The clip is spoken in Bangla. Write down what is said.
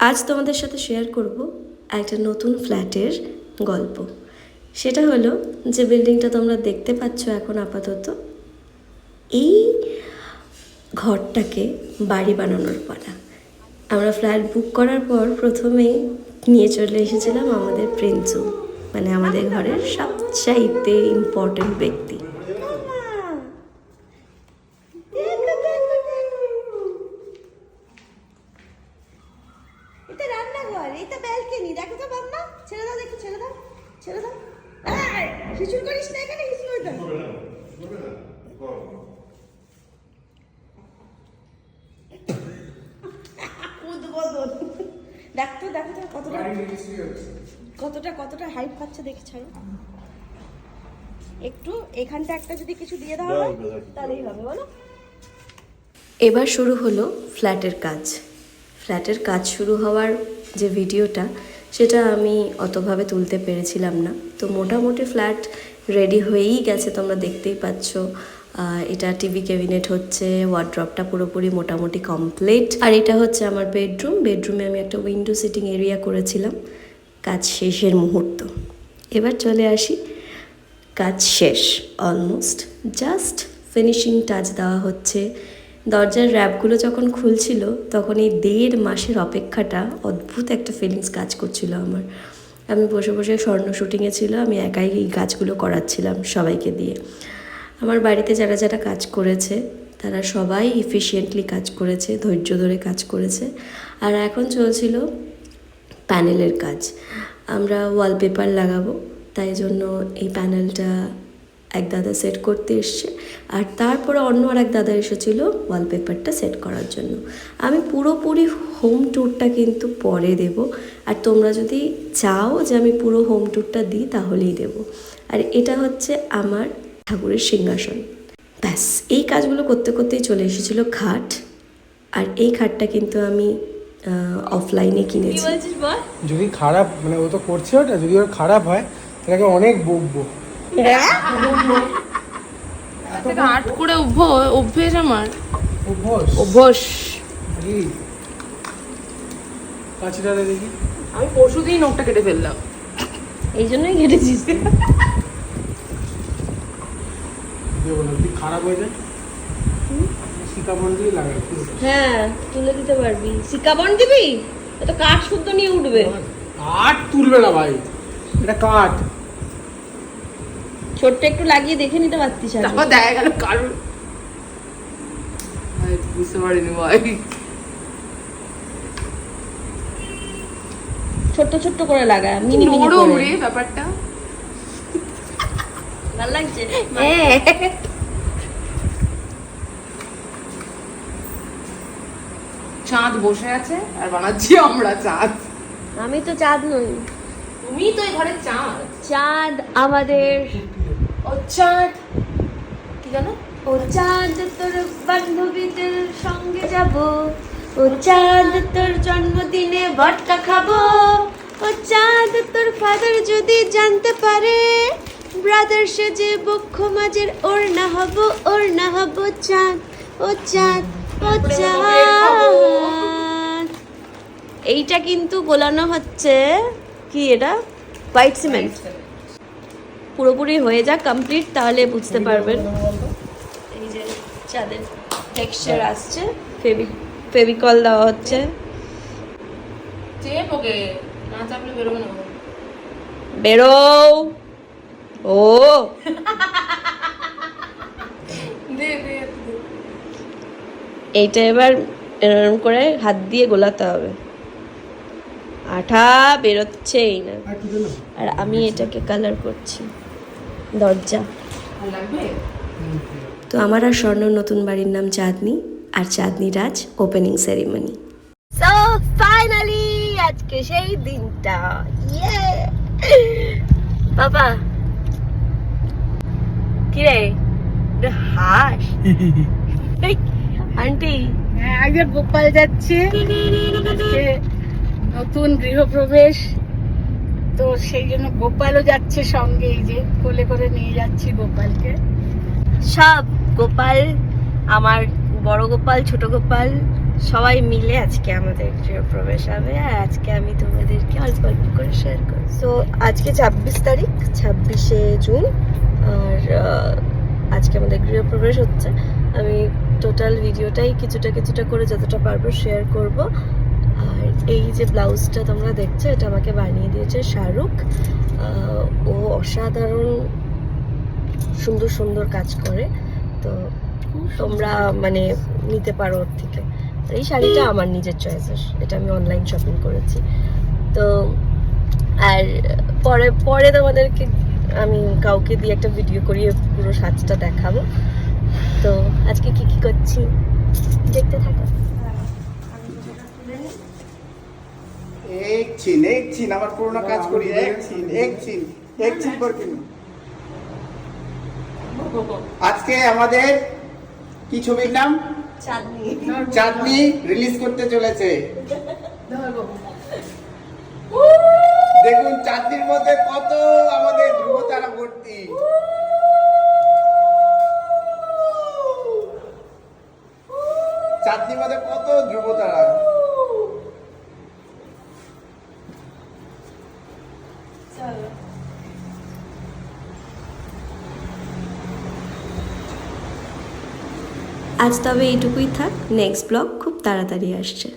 আজ তোমাদের সাথে শেয়ার করব একটা নতুন ফ্ল্যাটের গল্প। সেটা হলো যে বিল্ডিংটা তোমরা দেখতে পাচ্ছ এখন আপাতত, এই ঘরটাকে বাড়ি বানানোর পালা। আমরা ফ্ল্যাট বুক করার পর প্রথমেই নিয়ে চলে এসেছিলাম আমাদের প্রিন্সু, মানে আমাদের ঘরের সবচাইতে ইম্পর্টেন্ট ব্যক্তি। এটা রান্নাঘর, এটা ব্যালকনি। দেখো তো বাম্মা, ছেড়ে দাও, দেখো, ছেড়ে দাও, ছেড়ে দাও। হিসুর করিস না এখানে, হিসুর হয়ে যাবে। উদ্বোধন। দেখো তো কতটা হাইপ পাচ্ছে, দেখে ছাড়ো একটু। এখানটা একটা যদি কিছু দিয়ে দেওয়া হয় তাহলেই হবে, বলো। এবার শুরু হলো ফ্ল্যাটের কাজ। ফ্ল্যাটের কাজ শুরু হওয়ার যে ভিডিওটা, সেটা আমি অতভাবে তুলতে পেরেছিলাম না। তো মোটামুটি ফ্ল্যাট রেডি হয়েই গেছে, তোমরা দেখতেই পাচ্ছ। এটা টিভি ক্যাবিনেট হচ্ছে, ওয়ার্ড্রপটা পুরোপুরি মোটামুটি কমপ্লিট। আর এটা হচ্ছে আমার বেডরুমে আমি একটা উইন্ডো সিটিং এরিয়া করেছিলাম। কাজ শেষের মুহূর্ত। এবার চলে আসি, কাজ শেষ অলমোস্ট, জাস্ট ফিনিশিং টাচ দেওয়া হচ্ছে। দরজার র্যাপগুলো যখন খুলছিল তখন এই 1.5 মাসের অপেক্ষাটা অদ্ভুত একটা ফিলিংস কাজ করছিল আমার। আমি বসে বসে স্বর্ণ শুটিংয়ে ছিল, আমি একাই এই কাজগুলো করাচ্ছিলাম সবাইকে দিয়ে। আমার বাড়িতে যারা যারা কাজ করেছে তারা সবাই এফিশিয়েন্টলি কাজ করেছে, ধৈর্য ধরে কাজ করেছে। আর এখন চলছিল প্যানেলের কাজ। আমরা ওয়ালপেপার লাগাবো, তাই জন্য এই প্যানেলটা এক দাদা সেট করতে এসছে, আর তারপরে অন্য আর এক দাদা এসেছিলো ওয়ালপেপারটা সেট করার জন্য। আমি পুরোপুরি হোম ট্যুরটা কিন্তু পরে দেব, আর তোমরা যদি চাও যে আমি পুরো হোম ট্যুরটা দিই তাহলেই দেব। আর এটা হচ্ছে আমার ঠাকুরের সিংহাসন। ব্যাস, এই কাজগুলো করতে করতেই চলে এসেছিলো খাট। আর এই খাটটা কিন্তু আমি অফলাইনে কিনেছি। যদি খারাপ, মানে ও তো করছে ওটা, যদি ওর খারাপ হয় তাহলে অনেক বকবো। আট করে অভ্যেস আমার অভ্যাস কাছিটা দেখি। আমি পরশুদিন নখটা কেটে ফেললাম, এই জন্যই কেটেছিস। খারাপ হয়ে যায়, শিকাবন দিয়ে লাগাই। হ্যাঁ, তুলে দিতে পারবি। শিকাবন দিবি, এটা কাঠ শুদ্ধ নিয়ে উঠবে। কাঠ তুলবে না ভাই, এটা কাঠ। ছোট্ট একটু লাগিয়ে দেখে নিতে পারতিস। তারপর দেখা গেল কারণ বুঝতে পারিনি ভাই। ছোট্ট ছোট্ট করে লাগা, মিনি মিনি নরম করে। রে ব্যাপারটা, ভালো লাগছে। চাঁদ বসে আছে আর বানাচ্ছি আমরা চাঁদ। আমি তো চাঁদ নই, তুমি তো এই ঘরের চাঁদ। চাঁদ আমাদের। ও চাঁদ কি জানো? ও চাঁদ তোর বান্ধবীদের সঙ্গে যাব, ও চাঁদ তোর জন্মদিনে ভটকা খাবো, ও চাঁদ তোর ফাদার যদি জানতে পারে, ব্রাদার সেজে বক্ষ মাঝের ওর না হব চাঁদ, ও চাঁদ, ও চাঁদ। এইটা কিন্তু গোলানো হচ্ছে কি, এটা হোয়াইট সিমেন্ট। পুরোপুরি হয়ে যাক কমপ্লিট, তাহলে বুঝতে পারবেন। এই যে চাঁদের টেক্সচার আসছে, ফেভিকল দেওয়া হচ্ছে। চেপ ওকে, না চাপলে বেরোবে না। বেরো। ও এইটা এবার এরকম করে হাত দিয়ে গোলাতে হবে, আঠা বেরোচ্ছেই না। আর আমি এটাকে কালার করছি দরজা। তো আমার আর স্বর্ণর নতুন বাড়ির নাম চাঁদনি, আর চাঁদনি রাজ ওপেনিং সেরিমনি। সো ফাইনালি আজকে সেই দিনটা। ইয়ে বাবা, কি রে হাস আন্টি? আগে গোপাল যাচ্ছে, আজকে নতুন গৃহপ্রবেশ, তো সেই জন্য গোপালও যাচ্ছে সঙ্গে। এই যে কোলে করে নিয়ে যাচ্ছি গোপালকে। সব গোপাল, আমার বড় গোপাল, ছোট গোপাল, সবাই মিলে আজকে আমাদের গৃহপ্রবেশ হবে, আর আজকে আমি তোমাদেরকে অল্প অল্প করে শেয়ার করি। সো আজকে 26 তারিখ, 26শে জুন, আর আজকে আমাদের গৃহপ্রবেশ হচ্ছে। আমি টোটাল ভিডিওটাই কিছুটা কিছুটা করে যতটা পারবো শেয়ার করব। আর এই যে ব্লাউজটা তোমরা দেখছো, এটা আমাকে বানিয়ে দিয়েছে শাহরুখ। ও অসাধারণ সুন্দর সুন্দর কাজ করে, তো তোমরা মানে নিতে পারো ওর থেকে। আর এই শাড়িটা আমার নিজের চয়েসের, এটা আমি অনলাইন শপিং করেছি। তো আর পরে পরে তোমাদেরকে আমি কাউকে দিয়ে একটা ভিডিও করিয়ে পুরো সাজটা দেখাবো। তো আজকে কি কি করছি দেখতে থাকো। एक छीन আমার পুরোনো কাজ করি, এক ছিন করে কিনি। আজকে আমাদের কি ছবির নাম? চাঁদনি রিলিজ করতে চলেছে। দেখুন চাঁদনির মধ্যে কত আমাদের ধ্রুবতারা ভর্তি। চাঁদনির মধ্যে কত ধ্রুবতারা। আজ তবে এইটুকুই থাক, নেক্সট ব্লগ খুব তাড়াতাড়ি আসছে।